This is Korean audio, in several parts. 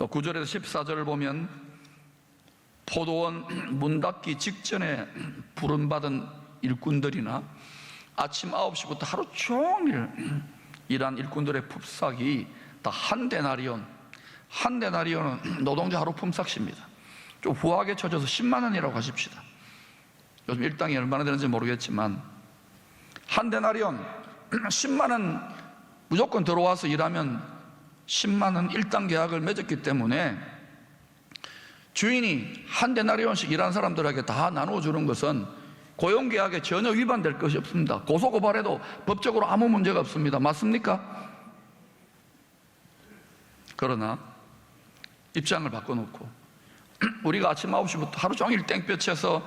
또 9절에서 14절을 보면 포도원 문 닫기 직전에 부름받은 일꾼들이나 아침 9시부터 하루 종일 일한 일꾼들의 품삯이 다 한 데나리온, 한 데나리온은 노동자 하루 품삯입니다. 좀 후하게 쳐줘서 10만 원이라고 하십시다. 요즘 일당이 얼마나 되는지 모르겠지만 한 데나리온 10만 원 무조건 들어와서 일하면 10만 원 일당 계약을 맺었기 때문에 주인이 한 데나리온씩 일한 사람들에게 다 나눠주는 것은 고용계약에 전혀 위반될 것이 없습니다. 고소고발해도 법적으로 아무 문제가 없습니다. 맞습니까? 그러나 입장을 바꿔놓고 우리가 아침 9시부터 하루 종일 땡볕에서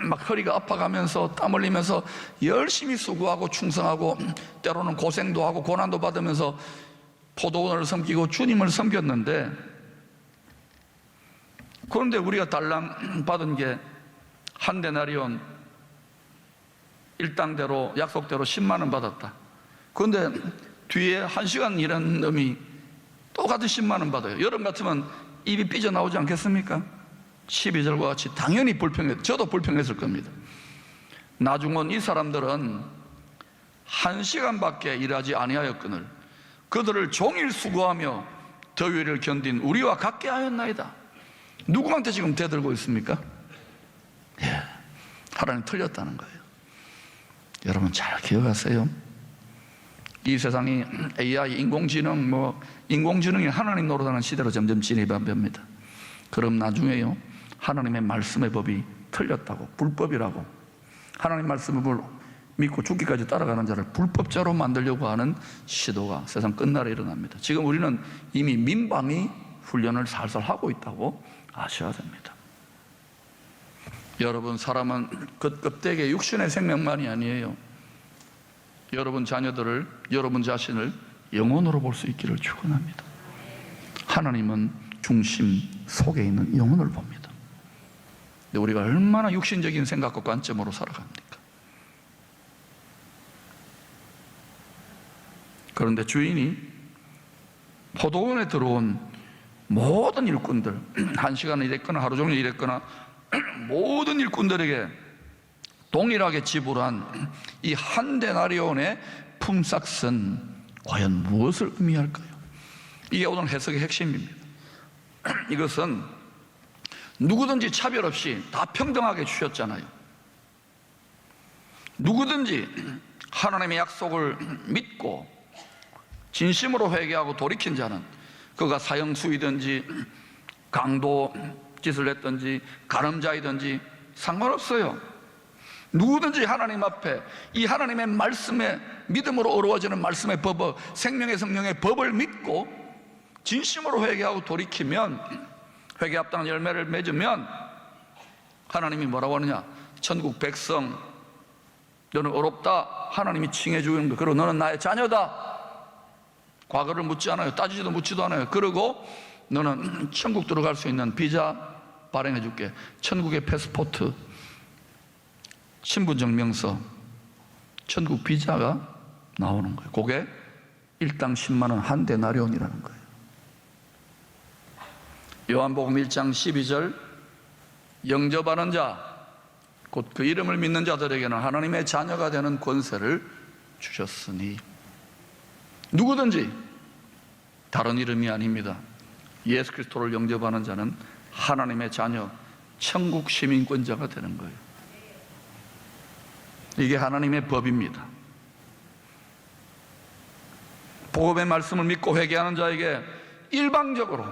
막 허리가 아파가면서 땀 흘리면서 열심히 수고하고 충성하고 때로는 고생도 하고 고난도 받으면서 포도원을 섬기고 주님을 섬겼는데, 그런데 우리가 달랑 받은 게 한 데나리온 일당대로 약속대로 10만 원 받았다. 그런데 뒤에 1시간 일한 놈이 똑같은 10만 원 받아요. 여러분 같으면 입이 삐져나오지 않겠습니까? 12절과 같이 당연히 저도 불평했을 겁니다. 나중은 이 사람들은 1시간밖에 일하지 아니하였거늘 그들을 종일 수고하며 더위를 견딘 우리와 같게 하였나이다. 누구한테 지금 대들고 있습니까? 예, 하나님 틀렸다는 거예요. 여러분 잘 기억하세요. 이 세상이 AI, 인공지능이 하나님 노릇하는 시대로 점점 진입합니다. 그럼 나중에요, 하나님의 말씀의 법이 틀렸다고, 불법이라고, 하나님 말씀을 믿고 죽기까지 따라가는 자를 불법자로 만들려고 하는 시도가 세상 끝날에 일어납니다. 지금 우리는 이미 민방위 훈련을 살살 하고 있다고 아셔야 됩니다. 여러분, 사람은 껍데기에 육신의 생명만이 아니에요. 여러분 자녀들을, 여러분 자신을 영혼으로 볼 수 있기를 축원합니다. 하나님은 중심 속에 있는 영혼을 봅니다. 근데 우리가 얼마나 육신적인 생각과 관점으로 살아갑니까? 그런데 주인이 포도원에 들어온 모든 일꾼들, 1시간을 일했거나 하루 종일 일했거나 모든 일꾼들에게 동일하게 지불한 이 한 데나리온의 품삯은 과연 무엇을 의미할까요? 이게 오늘 해석의 핵심입니다. 이것은 누구든지 차별 없이 다 평등하게 주셨잖아요. 누구든지 하나님의 약속을 믿고 진심으로 회개하고 돌이킨 자는 그가 사형수이든지 강도 짓을 했든지 가늠자이든지 상관없어요. 누구든지 하나님 앞에 이 하나님의 말씀에 믿음으로 어루어지는 말씀의 법, 생명의 성령의 법을 믿고 진심으로 회개하고 돌이키면, 회개 합당한 열매를 맺으면 하나님이 뭐라고 하느냐? 천국 백성, 너는 어렵다. 하나님이 칭해 주는 거. 그리고 너는 나의 자녀다. 과거를 묻지 않아요. 따지지도 묻지도 않아요. 그리고 너는 천국 들어갈 수 있는 비자 발행해 줄게. 천국의 패스포트, 신분증명서, 천국 비자가 나오는 거예요. 그게 일당 10만 원 한 데나리온이라는 거예요. 요한복음 1장 12절, 영접하는 자, 곧 그 이름을 믿는 자들에게는 하나님의 자녀가 되는 권세를 주셨으니, 누구든지, 다른 이름이 아닙니다. 예수 그리스도를 영접하는 자는 하나님의 자녀, 천국 시민권자가 되는 거예요. 이게 하나님의 법입니다. 복음의 말씀을 믿고 회개하는 자에게 일방적으로,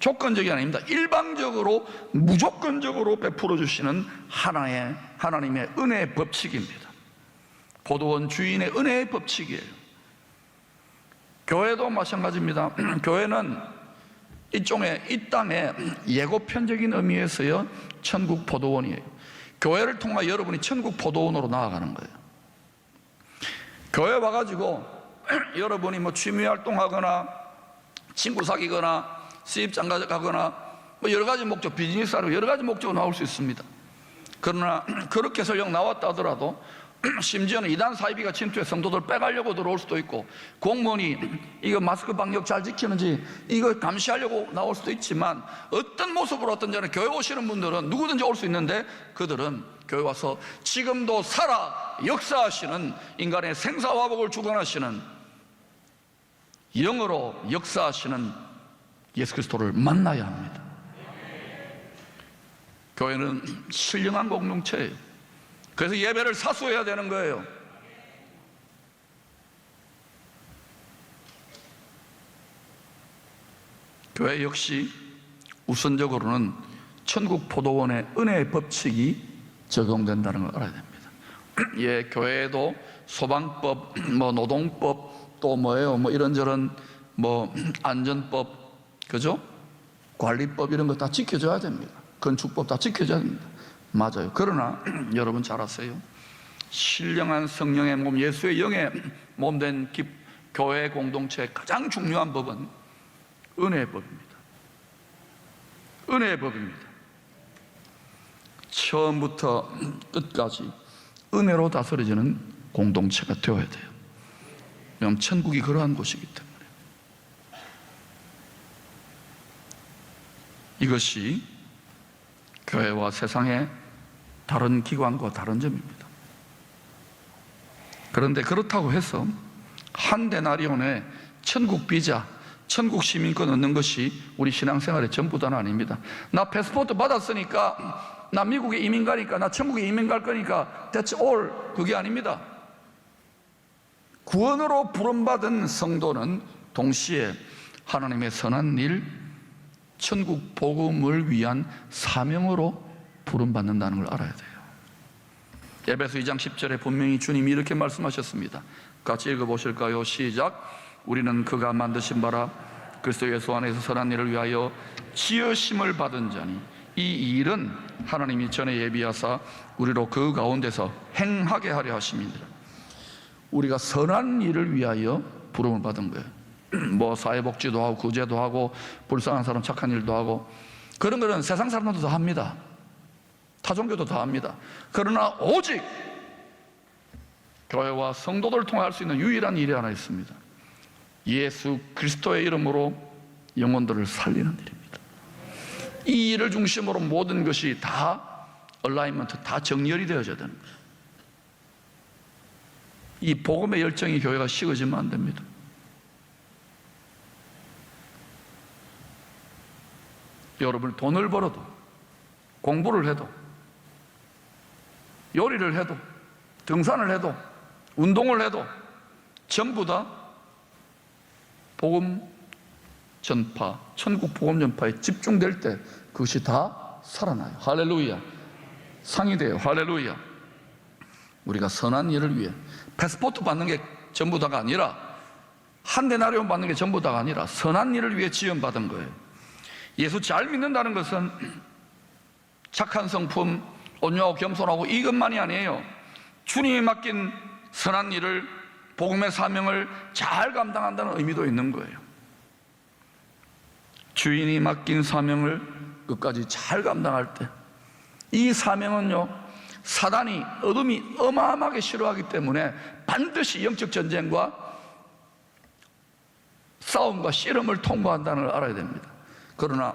조건적이 아닙니다, 일방적으로 무조건적으로 베풀어 주시는 하나님의 은혜의 법칙입니다. 포도원 주인의 은혜의 법칙이에요. 교회도 마찬가지입니다. 교회는 이 땅의 예고편적인 의미에서요, 천국 포도원이에요. 교회를 통해 여러분이 천국 포도원으로 나아가는 거예요. 교회 와가지고 여러분이 뭐 취미활동하거나 친구 사귀거나 수입장가 가거나 뭐 여러 가지 목적, 비즈니스하러 여러 가지 목적으로 나올 수 있습니다. 그러나 그렇게 설령 나왔다 하더라도 심지어는 이단 사이비가 침투해 성도들 빼가려고 들어올 수도 있고, 공무원이 이거 마스크 방역 잘 지키는지 이거 감시하려고 나올 수도 있지만, 어떤 모습으로 어떤 자는 교회 오시는 분들은 누구든지 올 수 있는데, 그들은 교회 와서 지금도 살아 역사하시는, 인간의 생사화복을 주관하시는, 영으로 역사하시는 예수 그리스도를 만나야 합니다. 교회는 신령한 공동체예요. 그래서 예배를 사수해야 되는 거예요. 교회 역시 우선적으로는 천국 포도원의 은혜의 법칙이 적용된다는 걸 알아야 됩니다. 예, 교회에도 소방법, 노동법, 또 뭐예요? 이런저런 안전법, 그죠? 관리법 이런 거 다 지켜줘야 됩니다. 건축법 다 지켜줘야 됩니다. 맞아요. 그러나 여러분 잘 아세요? 신령한 성령의 몸, 예수의 영의 몸된 교회 공동체의 가장 중요한 법은 은혜의 법입니다. 은혜의 법입니다. 처음부터 끝까지 은혜로 다스려지는 공동체가 되어야 돼요. 왜냐하면 천국이 그러한 곳이기 때문에. 이것이 교회와 세상의 다른 기관과 다른 점입니다. 그런데 그렇다고 해서 한 데나리온에 천국 비자, 천국 시민권 얻는 것이 우리 신앙생활의 전부다는 아닙니다. 나 패스포트 받았으니까, 나 미국에 이민 가니까, 나 천국에 이민 갈 거니까 that's all, 그게 아닙니다. 구원으로 부름받은 성도는 동시에 하나님의 선한 일, 천국 복음을 위한 사명으로 부름받는다는 걸 알아야 돼요. 에베소 2장 10절에 분명히 주님이 이렇게 말씀하셨습니다. 같이 읽어보실까요? 시작. 우리는 그가 만드신 바라 그리스도 예수 안에서 선한 일을 위하여 지으심을 받은 자니, 이 일은 하나님이 전에 예비하사 우리로 그 가운데서 행하게 하려 하심이니라. 우리가 선한 일을 위하여 부름을 받은 거예요. 사회복지도 하고 구제도 하고 불쌍한 사람 착한 일도 하고, 그런 거는 세상 사람들도 다 합니다. 타종교도 다 합니다. 그러나 오직 교회와 성도들을 통해 할 수 있는 유일한 일이 하나 있습니다. 예수 그리스도의 이름으로 영혼들을 살리는 일입니다. 이 일을 중심으로 모든 것이 다 얼라인먼트, 다 정렬이 되어져야 되는 거예요. 이 복음의 열정이 교회가 식어지면 안 됩니다. 여러분, 돈을 벌어도, 공부를 해도, 요리를 해도, 등산을 해도, 운동을 해도 전부 다 복음 전파, 천국 복음 전파에 집중될 때 그것이 다 살아나요. 할렐루야. 상이 돼요. 할렐루야. 우리가 선한 일을 위해 패스포트 받는 게 전부 다가 아니라, 한 데나리온 받는 게 전부 다가 아니라 선한 일을 위해 지원받은 거예요. 예수 잘 믿는다는 것은 착한 성품, 온유하고 겸손하고 이것만이 아니에요. 주님이 맡긴 선한 일을, 복음의 사명을 잘 감당한다는 의미도 있는 거예요. 주인이 맡긴 사명을 끝까지 잘 감당할 때, 이 사명은요, 사단이, 어둠이 어마어마하게 싫어하기 때문에 반드시 영적 전쟁과 싸움과 씨름을 통과한다는 걸 알아야 됩니다. 그러나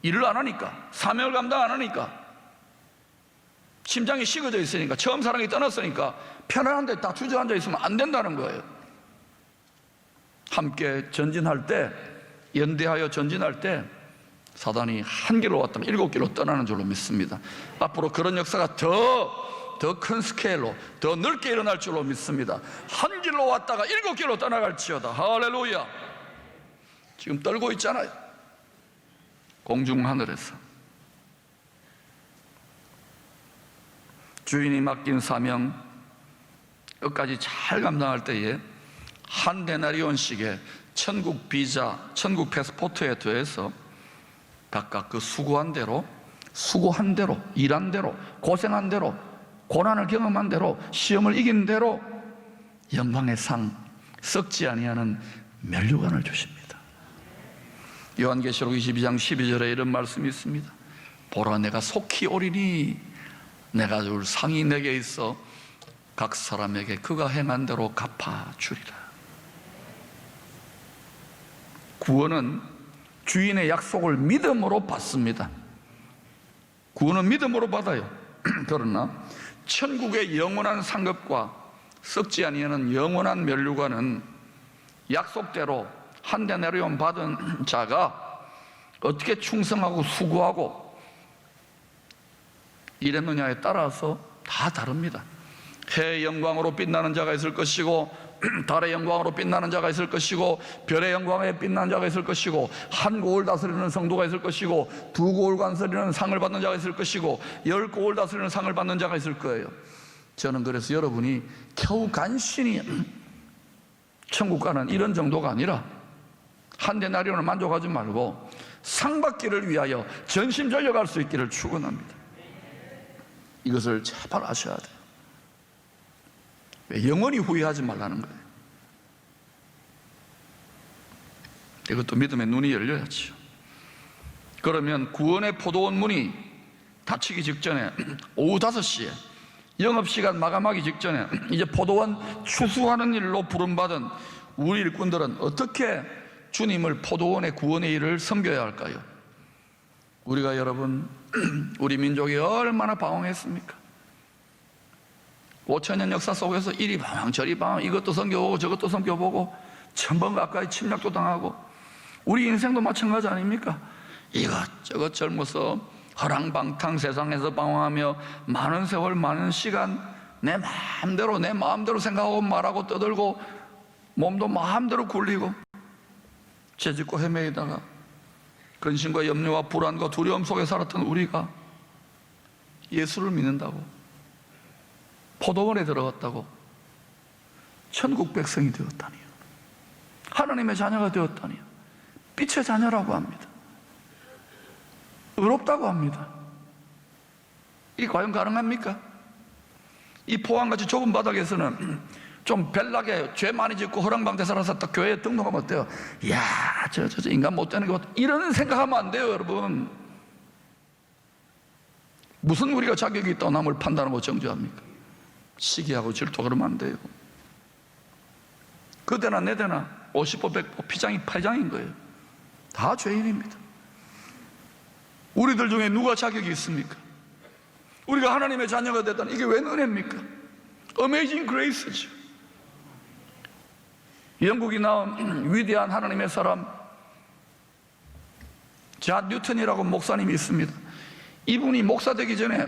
일을 안 하니까, 사명을 감당 안 하니까, 심장이 식어져 있으니까, 처음 사랑이 떠났으니까 편안한데 다 주저앉아 있으면 안 된다는 거예요. 함께 전진할 때, 연대하여 전진할 때 사단이 한 길로 왔다면 7길로 떠나는 줄로 믿습니다. 앞으로 그런 역사가 더 큰 스케일로, 더 넓게 일어날 줄로 믿습니다. 한 길로 왔다가 7길로 떠나갈지어다. 할렐루야. 지금 떨고 있잖아요. 공중 하늘에서 주인이 맡긴 사명 끝까지 잘 감당할 때에 한 데나리온씩의 천국 비자, 천국 패스포트에 더해서 각각 그 수고한 대로, 일한 대로, 고생한 대로, 고난을 경험한 대로, 시험을 이긴 대로 영광의 상, 썩지 아니하는 면류관을 주십니다. 요한계시록 22장 12절에 이런 말씀이 있습니다. 보라, 내가 속히 오리니 내가 줄 상이 내게 있어 각 사람에게 그가 행한 대로 갚아주리라. 구원은 주인의 약속을 믿음으로 받습니다. 구원은 믿음으로 받아요. 그러나 천국의 영원한 상급과 썩지 아니하는 영원한 면류관은 약속대로 한 대 내려온 받은 자가 어떻게 충성하고 수고하고 일했느냐에 따라서 다 다릅니다. 해의 영광으로 빛나는 자가 있을 것이고, 달의 영광으로 빛나는 자가 있을 것이고, 별의 영광에 빛나는 자가 있을 것이고, 한 고을 다스리는 성도가 있을 것이고, 두 고을 다스리는 상을 받는 자가 있을 것이고, 열 고을 다스리는 상을 받는 자가 있을 거예요. 저는 그래서 여러분이 겨우 간신히 천국 가는 이런 정도가 아니라 한 데나리온을 만족하지 말고 상 받기를 위하여 전심전력할 수 있기를 축원합니다. 이것을 제발 아셔야 돼요. 영원히 후회하지 말라는 거예요. 이것도 믿음의 눈이 열려야죠. 그러면 구원의 포도원 문이 닫히기 직전에 오후 5시에 영업시간 마감하기 직전에 이제 포도원 추수하는 일로 부름받은 우리 일꾼들은 어떻게 주님을 포도원의 구원의 일을 섬겨야 할까요? 우리가 여러분, 우리 민족이 얼마나 방황했습니까? 5,000년 역사 속에서 이리 방황 저리 방황, 이것도 섬겨보고 저것도 섬겨보고 1,000번 가까이 침략도 당하고, 우리 인생도 마찬가지 아닙니까? 이것저것 젊어서 허랑방탕 세상에서 방황하며 많은 세월 많은 시간 내 마음대로 생각하고 말하고 떠들고 몸도 마음대로 굴리고 죄짓고 헤매이다가 근심과 염려와 불안과 두려움 속에 살았던 우리가 예수를 믿는다고, 포도원에 들어갔다고 천국 백성이 되었다니요, 하나님의 자녀가 되었다니요, 빛의 자녀라고 합니다. 의롭다고 합니다. 이게 과연 가능합니까? 이 포항같이 좁은 바닥에서는 좀 별나게 죄 많이 짓고 허랑방태 살아서 딱 교회에 등록하면 어때요? 이야, 저 인간 못되는 것, 이런 생각하면 안 돼요, 여러분. 무슨 우리가 자격이 있다고 남을 판단하고 정죄합니까? 시기하고 질투 그러면 안 돼요. 그대나 내대나 50보 100보 피장이 8장인 거예요. 다 죄인입니다. 우리들 중에 누가 자격이 있습니까? 우리가 하나님의 자녀가 됐다는 이게 웬 은혜입니까? 어메이징 그레이스죠. 영국이 나온 위대한 하나님의 사람 잔 뉴턴이라고 목사님이 있습니다. 이분이 목사 되기 전에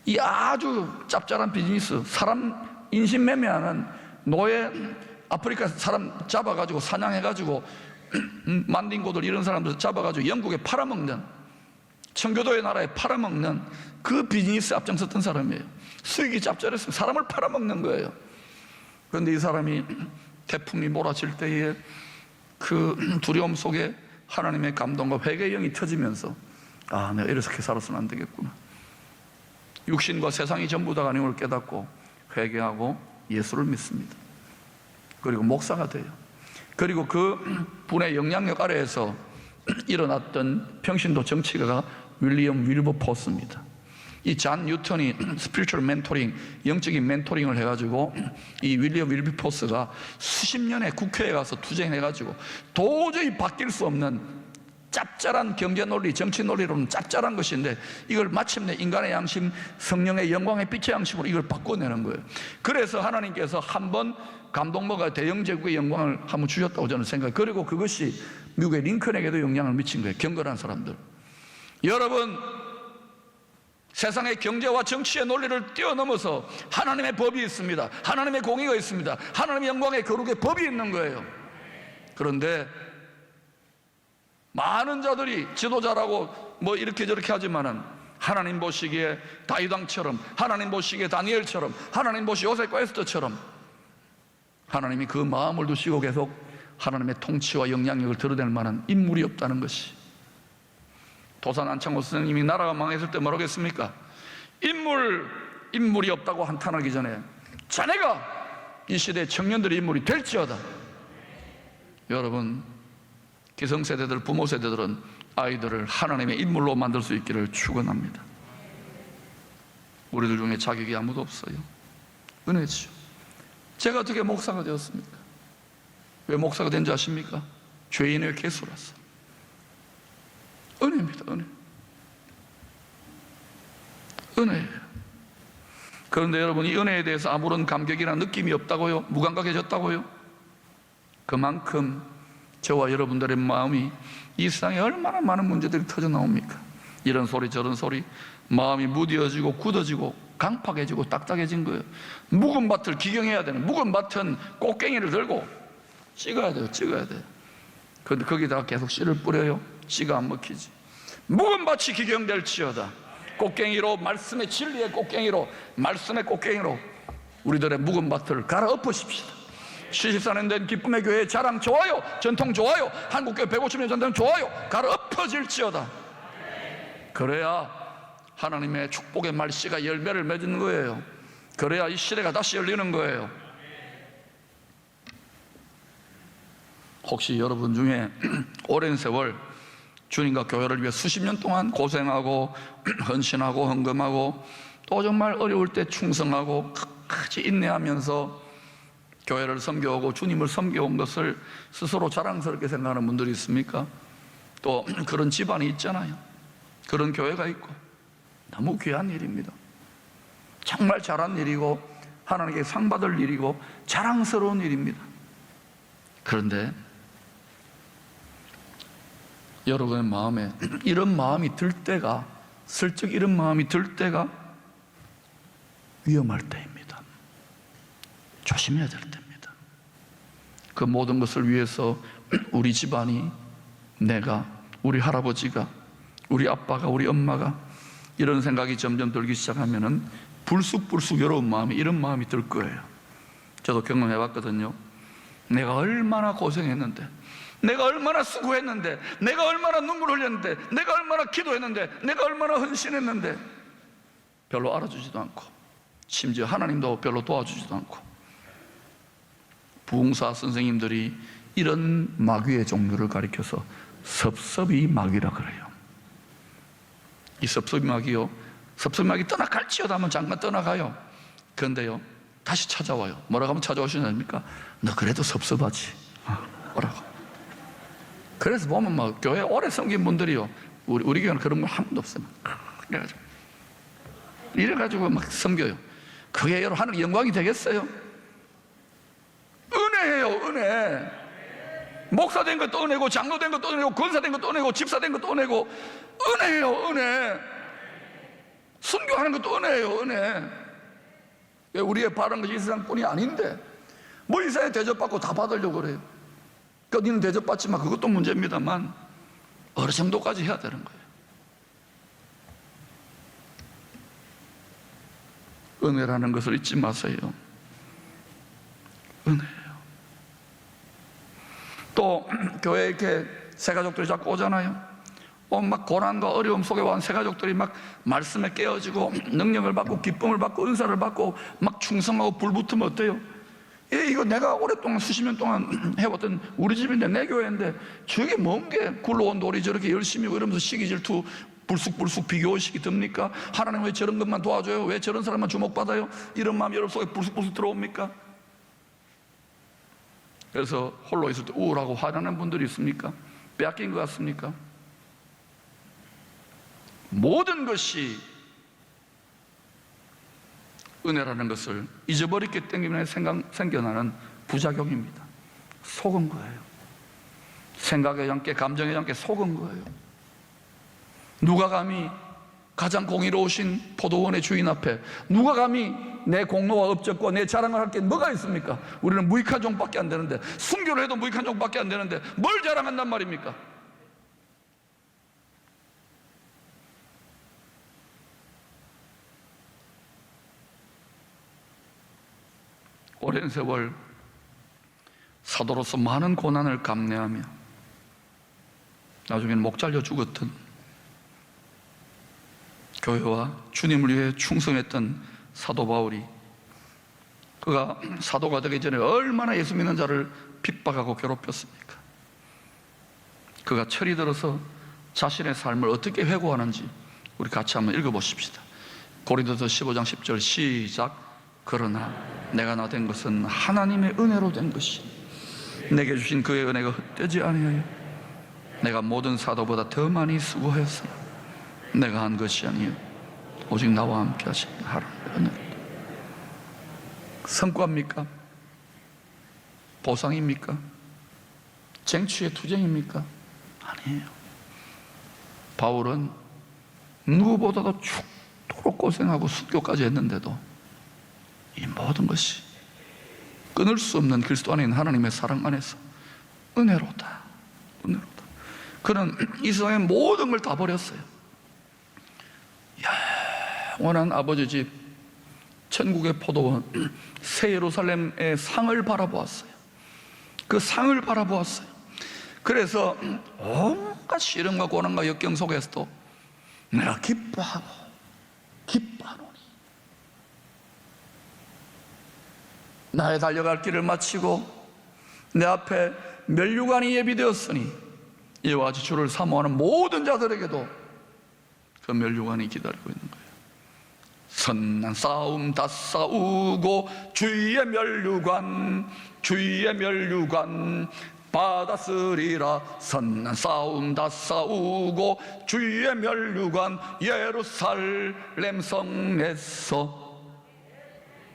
이 아주 짭짤한 비즈니스, 사람 인신매매하는 노예, 아프리카 사람 잡아가지고 사냥해가지고 만딩고들 이런 사람들 잡아가지고 영국에 팔아먹는, 청교도의 나라에 팔아먹는 그 비즈니스에 앞장섰던 사람이에요. 수익이 짭짤했어요. 사람을 팔아먹는 거예요. 그런데 이 사람이 태풍이 몰아칠 때에 그 두려움 속에 하나님의 감동과 회개의 영이 터지면서, 아, 내가 이렇게 살아서는 안 되겠구나, 육신과 세상이 전부 다가 아닌 걸 깨닫고 회개하고 예수를 믿습니다. 그리고 목사가 돼요. 그리고 그 분의 영향력 아래에서 일어났던 평신도 정치가가 윌리엄 윌버포스입니다. 이 잔 뉴턴이 스피리추얼 멘토링, 영적인 멘토링을 해가지고 이 윌리엄 윌버포스가 수십 년에 국회에 가서 투쟁해가지고 도저히 바뀔 수 없는 짭짤한 경제 논리, 정치 논리로는 짭짤한 것인데 이걸 마침내 인간의 양심, 성령의 영광의 빛의 양심으로 이걸 바꿔내는 거예요. 그래서 하나님께서 한번 감동모가 대영제국의 영광을 한번 주셨다고 저는 생각해요. 그리고 그것이 미국의 링컨에게도 영향을 미친 거예요. 경건한 사람들. 여러분, 세상의 경제와 정치의 논리를 뛰어넘어서 하나님의 법이 있습니다. 하나님의 공의가 있습니다. 하나님의 영광의 거룩의 법이 있는 거예요. 그런데 많은 자들이 지도자라고 뭐 이렇게 저렇게 하지만은 하나님 보시기에 다윗 왕처럼, 하나님 보시기에 다니엘처럼, 하나님 보시기에 요셉과 에스더처럼 하나님이 그 마음을 두시고 계속 하나님의 통치와 영향력을 드러낼 만한 인물이 없다는 것이, 도산 안창호 선생님이 나라가 망했을 때 뭐라고 했습니까? 인물이 없다고 한탄하기 전에 자네가 이 시대의 청년들의 인물이 될지어다. 여러분, 기성세대들, 부모세대들은 아이들을 하나님의 인물로 만들 수 있기를 축원합니다. 우리들 중에 자격이 아무도 없어요. 은혜죠. 제가 어떻게 목사가 되었습니까? 왜 목사가 된 줄 아십니까? 죄인의 개수라서. 은혜입니다. 은혜예요. 그런데 여러분, 이 은혜에 대해서 아무런 감격이나 느낌이 없다고요? 무감각해졌다고요? 그만큼 저와 여러분들의 마음이 이 세상에 얼마나 많은 문제들이 터져 나옵니까? 이런 소리 저런 소리, 마음이 무뎌지고 굳어지고 강팍해지고 딱딱해진 거예요. 묵은 밭을 기경해야 되는, 묵은 밭은 꽃갱이를 들고 찍어야 돼요. 그런데 거기다가 계속 씨를 뿌려요. 씨가 안 먹히지. 묵은 밭이 기경될지어다. 꽃갱이로, 말씀의 진리의 꽃갱이로, 말씀의 꽃갱이로 우리들의 묵은 밭을 갈아엎으십시다. 74년 된 기쁨의 교회 자랑 좋아요. 전통 좋아요. 한국교회 150년 전통 좋아요. 갈아엎어질지어다. 그래야 하나님의 축복의 말씨가 열매를 맺는 거예요. 그래야 이 시대가 다시 열리는 거예요. 혹시 여러분 중에 오랜 세월 주님과 교회를 위해 수십 년 동안 고생하고 헌신하고 헌금하고 또 정말 어려울 때 충성하고 끝까지 인내하면서 교회를 섬겨오고 주님을 섬겨온 것을 스스로 자랑스럽게 생각하는 분들이 있습니까? 또 그런 집안이 있잖아요. 그런 교회가 있고 너무 귀한 일입니다. 정말 잘한 일이고 하나님께 상 받을 일이고 자랑스러운 일입니다. 그런데 여러분의 마음에 이런 마음이 들 때가, 슬쩍 이런 마음이 들 때가 위험할 때입니다. 조심해야 될 때입니다. 그 모든 것을 위해서 우리 집안이, 내가, 우리 할아버지가, 우리 아빠가, 우리 엄마가 이런 생각이 점점 들기 시작하면은 불쑥불쑥 여러분 마음에 이런 마음이 들 거예요. 저도 경험해 봤거든요. 내가 얼마나 고생했는데, 내가 얼마나 수고했는데, 내가 얼마나 눈물 흘렸는데, 내가 얼마나 기도했는데, 내가 얼마나 헌신했는데 별로 알아주지도 않고, 심지어 하나님도 별로 도와주지도 않고. 부흥사 선생님들이 이런 마귀의 종류를 가리켜서 섭섭이 마귀라 그래요. 이 섭섭이 마귀요, 섭섭이 마귀 떠나갈지어다 하면 잠깐 떠나가요. 그런데요 다시 찾아와요. 뭐라고 하면 찾아오시는 겁니까? 너 그래도 섭섭하지, 오라고. 그래서 보면 막 교회 오래 섬긴 분들이요, 우리 교회는 그런 분 한 번도 없어요. 이래가지고 막 섬겨요. 그게 여러분 하늘 영광이 되겠어요? 은혜예요, 은혜. 목사 된 것도 은혜고, 장로 된 것도 은혜고, 권사 된 것도 은혜고, 집사 된 것도 은혜고, 은혜예요, 은혜. 순교하는 것도 은혜예요, 은혜. 왜 우리의 바른 것이 이 세상뿐이 아닌데 뭐 이 세상에 대접받고 다 받으려고 그래요. 그러니까 니는 대접받지만 그것도 문제입니다만 어느 정도까지 해야 되는 거예요. 은혜라는 것을 잊지 마세요. 은혜예요. 또 교회에 이렇게 새가족들이 자꾸 오잖아요. 막 고난과 어려움 속에 온 새가족들이 막 말씀에 깨어지고 능력을 받고 기쁨을 받고 은사를 받고 막 충성하고 불붙으면 어때요? 이거 내가 오랫동안 수십 년 동안 해왔던 우리 집인데, 내 교회인데 저게 뭔 게 굴러온 돌이 저렇게 열심히 이러면서 시기 질투 불쑥불쑥 비교의식이 듭니까? 하나님 왜 저런 것만 도와줘요? 왜 저런 사람만 주목받아요? 이런 마음이 여러분 속에 불쑥불쑥 들어옵니까? 그래서 홀로 있을 때 우울하고 화나는 분들이 있습니까? 빼앗긴 것 같습니까? 모든 것이 은혜라는 것을 잊어버렸기 때문에 생겨나는 부작용입니다. 속은 거예요. 생각에 잠겨, 감정에 잠겨 속은 거예요. 누가 감히 가장 공의로우신 포도원의 주인 앞에, 누가 감히 내 공로와 업적과 내 자랑을 할 게 뭐가 있습니까? 우리는 무익한 종밖에 안 되는데, 순교를 해도 무익한 종밖에 안 되는데 뭘 자랑한단 말입니까? 오랜 세월 사도로서 많은 고난을 감내하며 나중에는 목 잘려 죽었던, 교회와 주님을 위해 충성했던 사도 바울이, 그가 사도가 되기 전에 얼마나 예수 믿는 자를 핍박하고 괴롭혔습니까? 그가 철이 들어서 자신의 삶을 어떻게 회고하는지 우리 같이 한번 읽어보십시다. 고린도서 15장 10절 시작. 그러나 내가 나 된 것은 하나님의 은혜로 된 것이, 내게 주신 그의 은혜가 헛되지 아니하여 내가 모든 사도보다 더 많이 수고하였으나 내가 한 것이 아니요 오직 나와 함께 하신 하나님의 은혜로. 성과입니까? 보상입니까? 쟁취의 투쟁입니까? 아니에요. 바울은 누구보다도 죽도록 고생하고 순교까지 했는데도 이 모든 것이 끊을 수 없는 그리스도 안에 있는 하나님의 사랑 안에서 은혜로다. 은혜로다. 그는 이 세상의 모든 걸 다 버렸어요. 영원한 아버지 집, 천국의 포도원, 새 예루살렘의 상을 바라보았어요. 그 상을 바라보았어요. 그래서 온갖 시련과 고난과 역경 속에서도 내가 기뻐하노니 나의 달려갈 길을 마치고 내 앞에 면류관이 예비되었으니 이와 같이 주를 사모하는 모든 자들에게도 그 면류관이 기다리고 있는 거예요. 선한 싸움 다 싸우고 주의 면류관 받았으리라. 선한 싸움 다 싸우고 주의 면류관 예루살렘 성에서.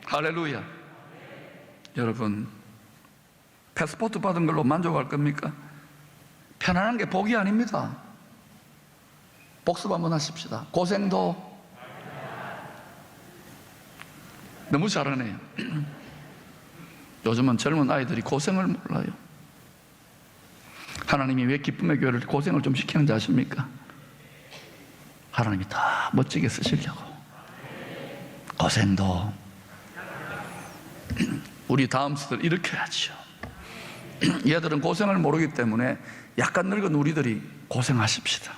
할렐루야. 여러분, 패스포트 받은 걸로 만족할 겁니까? 편안한 게 복이 아닙니다. 복습 한번 하십시다. 고생도. 너무 잘하네요. 요즘은 젊은 아이들이 고생을 몰라요. 하나님이 왜 기쁨의 교회를 고생을 좀 시키는지 아십니까? 하나님이 다 멋지게 쓰시려고. 고생도. 우리 다음 세대를 일으켜야죠. 얘들은 고생을 모르기 때문에 약간 늙은 우리들이 고생하십시다.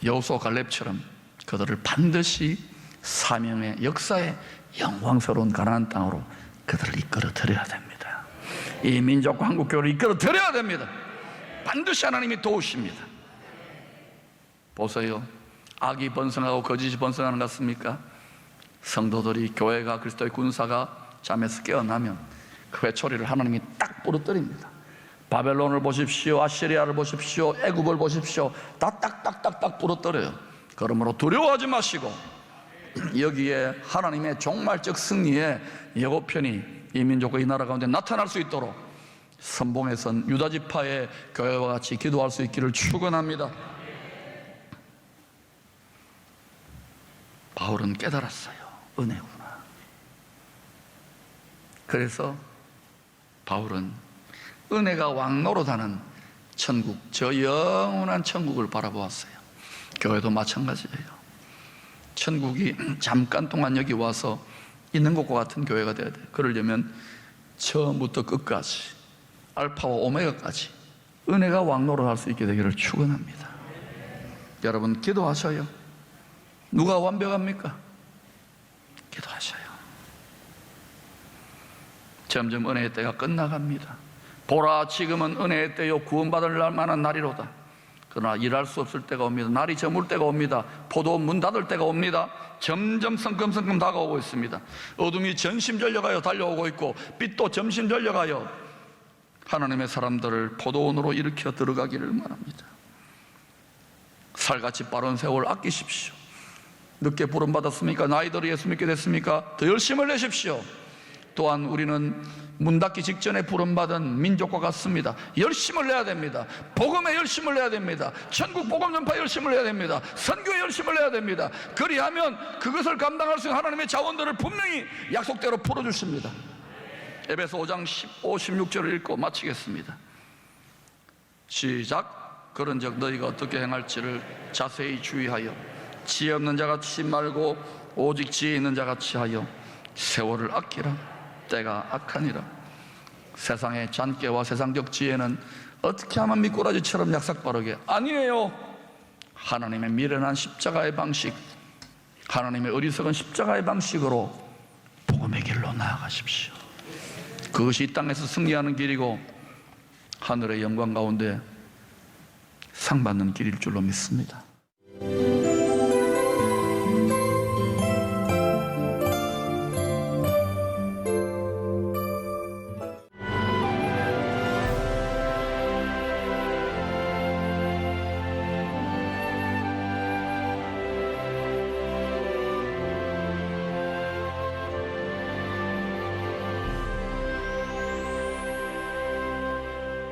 여호수아 갈렙처럼 그들을 반드시 사명의 역사의 영광스러운 가나안 땅으로 그들을 이끌어 드려야 됩니다. 이 민족과 한국교회를 이끌어 드려야 됩니다. 반드시 하나님이 도우십니다. 보세요. 악이 번성하고 거짓이 번성하는 것 같습니까? 성도들이, 교회가, 그리스도의 군사가 잠에서 깨어나면 그 회초리를 하나님이 딱 부러뜨립니다. 바벨론을 보십시오, 아시리아를 보십시오, 애굽을 보십시오. 다 딱딱딱딱 부러뜨려요. 그러므로 두려워하지 마시고 여기에 하나님의 종말적 승리의 예고편이 이 민족과 이 나라 가운데 나타날 수 있도록 선봉에 선 유다 지파의 교회와 같이 기도할 수 있기를 축원합니다. 바울은 깨달았어요. 은혜구나. 그래서 바울은 은혜가 왕노릇하는 천국, 저 영원한 천국을 바라보았어요. 교회도 마찬가지예요. 천국이 잠깐 동안 여기 와서 있는 것과 같은 교회가 되어야 돼요. 그러려면 처음부터 끝까지, 알파와 오메가까지 은혜가 왕노릇할 수 있게 되기를 축원합니다. 여러분 기도하셔요. 누가 완벽합니까? 기도하셔요. 점점 은혜의 때가 끝나갑니다. 보라, 지금은 은혜의 때요 구원받을 만한 날이로다. 그러나 일할 수 없을 때가 옵니다. 날이 저물 때가 옵니다. 포도원 문 닫을 때가 옵니다. 점점 성큼성큼 다가오고 있습니다. 어둠이 전심전력하여 달려오고 있고 빛도 점심전력하여 하나님의 사람들을 포도원으로 일으켜 들어가기를 원합니다. 살같이 빠른 세월 아끼십시오. 늦게 부름받았습니까? 나이들이 예수 믿게 됐습니까? 더 열심을 내십시오. 또한 우리는 문 닫기 직전에 부름받은 민족과 같습니다. 열심을 내야 됩니다. 복음에 열심을 내야 됩니다. 천국 복음 전파에 열심을 내야 됩니다. 선교에 열심을 내야 됩니다. 그리하면 그것을 감당할 수 있는 하나님의 자원들을 분명히 약속대로 풀어주십니다. 에베소 5장 15, 16절을 읽고 마치겠습니다. 시작. 그런즉 너희가 어떻게 행할지를 자세히 주의하여 지혜 없는 자같이 말고 오직 지혜 있는 자같이 하여 세월을 아끼라. 때가 악하니라. 세상의 잔꾀와 세상적 지혜는 어떻게 하면 미꾸라지처럼 약삭빠르게, 아니에요. 하나님의 미련한 십자가의 방식, 하나님의 어리석은 십자가의 방식으로 복음의 길로 나아가십시오. 그것이 이 땅에서 승리하는 길이고 하늘의 영광 가운데 상 받는 길일 줄로 믿습니다.